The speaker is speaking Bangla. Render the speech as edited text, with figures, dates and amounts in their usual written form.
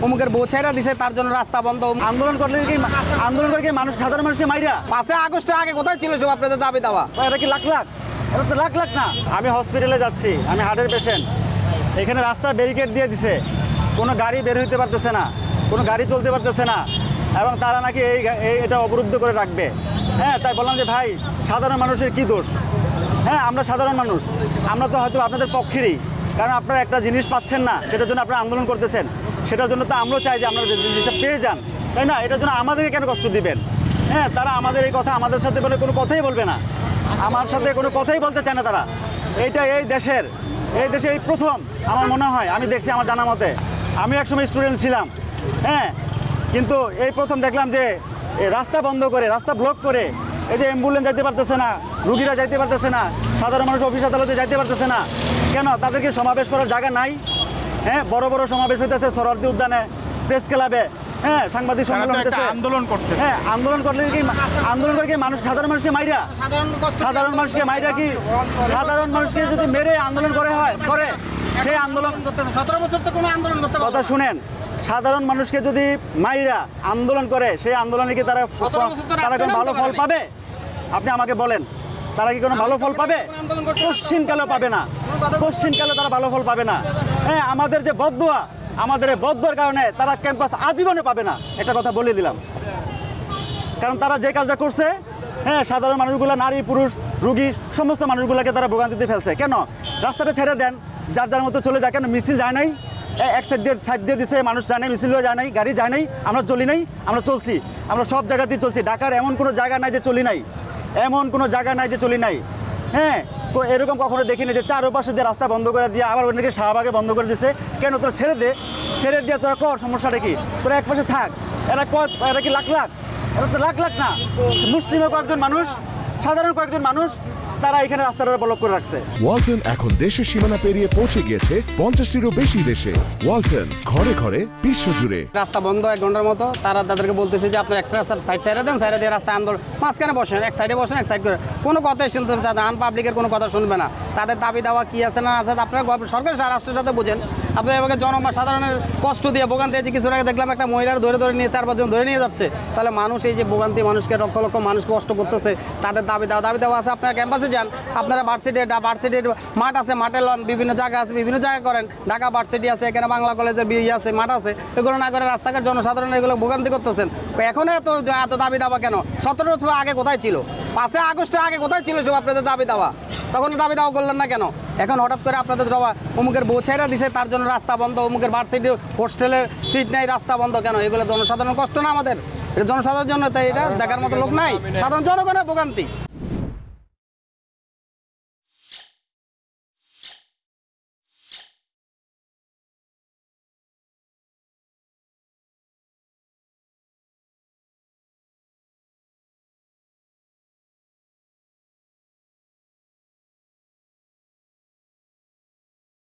অমুকের বউ ছেড়ে দিছে তার জন্য রাস্তা বন্ধ। আন্দোলন করলে কি মানুষ সাধারণ মানুষকে মাইরা 5 আগস্টে আগে কোথায় ছিল সব আপনাদের দাবি দাওয়া? এটা কি লাখ লাখ? এটা তো লাখ লাখ না। আমি হসপিটালে যাচ্ছি, আমি হার্টের পেশেন্ট। এখানে রাস্তা ব্যারিকেড দিয়ে দিছে, কোনো গাড়ি বের হইতে পারতেছে না, কোনো গাড়ি চলতে পারতেছে না, এবং তারা নাকি এটা অবরুদ্ধ করে রাখবে। হ্যাঁ, তাই বললাম যে ভাই, সাধারণ মানুষের কি দোষ? হ্যাঁ, আমরা সাধারণ মানুষ, আমরা তো হয়তো আপনাদের পক্ষেরই, কারণ আপনারা একটা জিনিস পাচ্ছেন না, সেটার জন্য আপনারা আন্দোলন করতেছেন। সেটার জন্য তো আমরাও চাই যে আপনারা জিনিসটা পেয়ে যান, তাই না? এটার জন্য আমাদেরকে কেন কষ্ট দিবেন? হ্যাঁ, তারা আমাদের এই কথা আমাদের সাথে বলে কোনো কথাই বলবে না, আমার সাথে কোনো কথাই বলতে চায় না তারা। এইটা এই দেশে এই প্রথম আমার মনে হয়, আমি দেখছি আমার জানা মতে। আমি একসময় স্টুডেন্ট ছিলাম, হ্যাঁ, কিন্তু এই প্রথম দেখলাম যে রাস্তা বন্ধ করে, রাস্তা ব্লক করে, এই যে অ্যাম্বুলেন্স যাইতে পারতেছে না, রুগীরা যাইতে পারতেছে না, সাধারণ মানুষ অফিস আদালতে যাইতে পারতেছে না। কেন? তাদেরকে সমাবেশ করার জায়গা নাই। হ্যাঁ, বড় বড় সমাবেশ হইতেছে সোহরাওয়ার্দী উদ্যানে, প্রেস ক্লাবে, হ্যাঁ, সাংবাদিক সম্মেলন হইতেছে, আন্দোলন করতে। হ্যাঁ, আন্দোলন করে কি মানুষ সাধারণ মানুষকে মাইরা, সাধারণ মানুষকে মাইরা কি সাধারণ মানুষকে যদি মেরে আন্দোলন করে সেই আন্দোলন করতেছে 17 বছর তো কোনো আন্দোলন করতে পারে। কথা শুনেন, সাধারণ মানুষকে যদি মাইরা আন্দোলন করে সেই আন্দোলনে কি তারা কোনো ভালো ফল পাবে? আপনি আমাকে বলেন, তারা কি কোনো ভালো ফল পাবে? কোশ্চিনকালেও পাবে না, কোশ্চিনকালে তারা ভালো ফল পাবে না। হ্যাঁ, আমাদের যে বদদোয়া, আমাদের এই বদদোয়ার কারণে তারা ক্যাম্পাস আজীবনে পাবে না, একটা কথা বলে দিলাম। কারণ তারা যে কাজটা করছে, হ্যাঁ, সাধারণ মানুষগুলো, নারী পুরুষ রুগী সমস্ত মানুষগুলোকে তারা ভোগান্তিতে ফেলছে। কেন? রাস্তাটা ছেড়ে দেন, যার যার মতো চলে যায়। কেন মিছিল যায় নাই? এক সাইড দিয়ে দিচ্ছে, মানুষ যায় নাই, মিছিলও যায় নাই, গাড়ি যায় নাই, আমরা চলি নাই, আমরা চলছি, আমরা সব জায়গাতেই চলছি। ঢাকার এমন কোনো জায়গা নাই যে চলি নাই, এমন কোনো জায়গা নাই যে চলি নাই। হ্যাঁ, তো এরকম কখনো দেখিনি যে চারপাশে দিয়ে রাস্তা বন্ধ করে দিয়ে আবার অন্যকে শাহবাগে বন্ধ করে দিছে। কেন? তোরা ছেড়ে দিয়ে তোরা কর, সমস্যাটা কি? তোরা এক পাশে থাক। এরা কি লাখ লাখ? এরা তো লাখ লাখ না, মুসলিমও কয়েকজন মানুষ, সাধারণ কয়েকজন মানুষ, তারা এখানে রাস্তাটা ব্লক করে রাখছে। ওয়ালটন এখন দেশের সীমানা পেরিয়ে পৌঁছে গিয়েছে 50টিরও বেশি দেশে। ওয়ালটন, ঘরে ঘরে, বিশ্বজুড়ে। রাস্তা বন্ধ 1 ঘন্টার মতো, তারা তাদেরকে বলতেছে যে আপনার এক্সট্রা সাইড ছেড়ে দেন, সাইডে দিয়ে রাস্তা আন্দোলন মাঝখানে বসেন, এক সাইডে বসেন, এক সাইড করে কোনো কথাই শুনতে চান না, আনপাবলিকের কোনো কথা শুনবে না। তাদের দাবি দেওয়া কী আছে না আছে আপনারা সরকার রাষ্ট্রের সাথে বুঝেন। আপনার এভাবে সাধারণের কষ্ট দিয়ে ভোগান্তি আছে। কিছু আগে দেখলাম একটা মহিলার ধরে নিয়ে 4-5 জন ধরে নিয়ে যাচ্ছে। তাহলে মানুষ এই যে ভোগান্তি, মানুষকে লক্ষ লক্ষ মানুষকে কষ্ট করতেছে, তাদের দাবি দেওয়া আছে। আপনারা ক্যাম্পাসে যান, আপনারা ভার্সিটির মাঠ আছে, মাঠে লন, বিভিন্ন জায়গা আছে, বিভিন্ন জায়গায় করেন। ঢাকা ভার্সিটি আছে, এখানে বাংলা কলেজের আছে, মাঠ আছে, এগুলো না করে রাস্তাঘাট জনসাধারণ এগুলো ভোগান্তি করতেছেন। এখন এত দাবি দাওয়া কেন? 17 বছর আগে কোথায় ছিল? 5 আগস্টে আগে কোথায় ছিল সব আপনাদের দাবি দাওয়া? তখন দাবি দাওয়া করলেন না কেন? এখন হঠাৎ করে আপনাদের অমুকের বউ ছেড়ে দিছে তার জন্য রাস্তা বন্ধ, অমুকের ভার্সিটি হোস্টেলের সিট নেই, রাস্তা বন্ধ কেন? এগুলো জনসাধারণ কষ্ট না আমাদের? এটা জনসাধারণের জন্য, তাই এটা দেখার মতো লোক নাই, সাধারণ জনগণের ভোগান্তি।